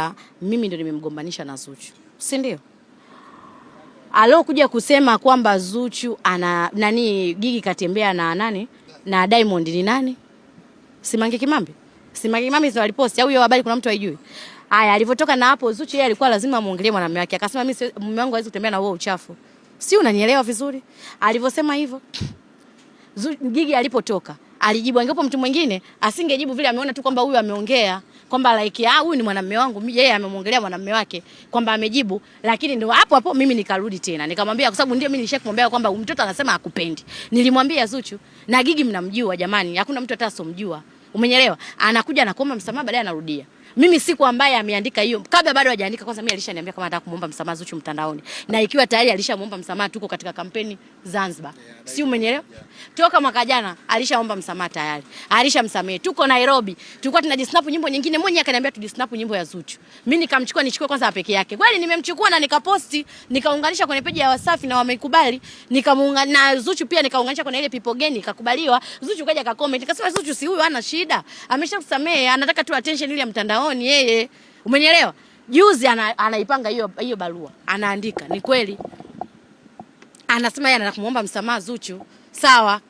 kwamba mimi ndio nimemgombanisha na Zuchu, si ndio? Alokuja kusema kwamba Zuchu ana Gigi katembea na nani na Diamond ni nani? Simange Kimambi. Simange Kimambi ndio aliposti au hiyo habari kuna mtu haijui? Haya, alivyotoka na hapo Zuchu yeye alikuwa lazima muongelee mwanamume wake. Akasema mimi mume wangu hawezi kutembea na huo uchafu. Si unanielewa vizuri? Alivyosema hivyo. Gigi alipotoka alijibu, angepo mtu mwingine asingejibu vile, ameona tu kwamba huyu ameongea kwamba like huyu ni mwanamume wangu, yeye amemwongelea mwanamume wake kwamba amejibu, lakini ndio hapo hapo mimi nikarudi tena nikamwambia, kwa sababu ndio mimi nilishakumwambia kwamba mtoto anasema akupendi. Nilimwambia Zuchu na Gigi mnamjua jamani, hakuna mtu hata asomjua. Umenyelewa? Anakuja anakuomba msamaha, baadaye anarudia. Mimi siku ambaye ameandika hiyo, kabla bado hajaandika, kwanza mimi alishaniambia kama anataka kumuomba msamaha Zuchu mtandaoni. Na ikiwa tayari alishamuomba msamaha, tuko katika kampeni Zanzibar. Si umenyelewa? Toka mwaka jana alishaomba msamaha tayari. Alishamsamehe. Tuko Nairobi. Tulikuwa tunajisnap nyimbo nyingine, mmoja akaniambia tudisnap nyimbo ya Zuchu. Mimi nichukue kwanza peke yake. Kweli nimemchukua na nikaposti, nikaunganisha kwenye peji ya Wasafi na wameikubali. Nikamuunganisha na Zuchu pia, nikaunganisha kwenye ile People Gen ikakubaliwa. Zuchu kaja ka comment. Nikasema Zuchu si huyu hana shida. Ameshakusamehe, anataka tu attention ile ya mtandaoni yeye. Umenyelewa? Juzi anaipanga hiyo barua. Anaandika, ni kweli. Anasema yeye anataka kumuomba msamaha Zuchu. Sawa.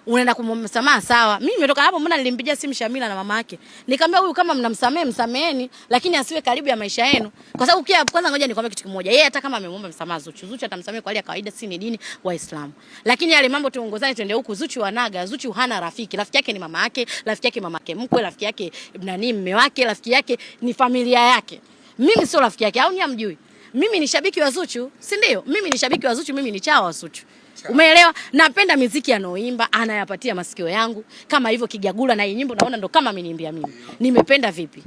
Unaenda kumuomba msamaha sawa. Mimi nimetoka hapo, mbona nilimpigia simu Shamila na mama yake. Nikamwambia huyu kama mnamsamehe msameheni, lakini asiwe karibu ya maisha yenu. Kwa sababu kwanza ngoja nikwambie kitu kimoja. Yeye hata kama amemuomba msamaha Zuchu atamsamehe kwa hali ya kawaida, si ni dini Waislamu. Lakini yale mambo tuongozane twende huku, Zuchu anaga, Zuchu hana rafiki. Rafiki yake ni mama yake, rafiki yake mamake mkwe, rafiki yake mume wake, rafiki yake ni familia yake. Mimi sio rafiki yake, au ni amjui? Mimi ni shabiki wa Zuchu, si ndio? Mimi ni shabiki wa Zuchu, mimi ni chawa wa Zuchu. Umeelewa? Napenda muziki anaoimba, anayapatia masikio yangu. Kama hivyo Kigagula na nyimbo naona ndo kama ameniimbia mimi. Nimependa vipi?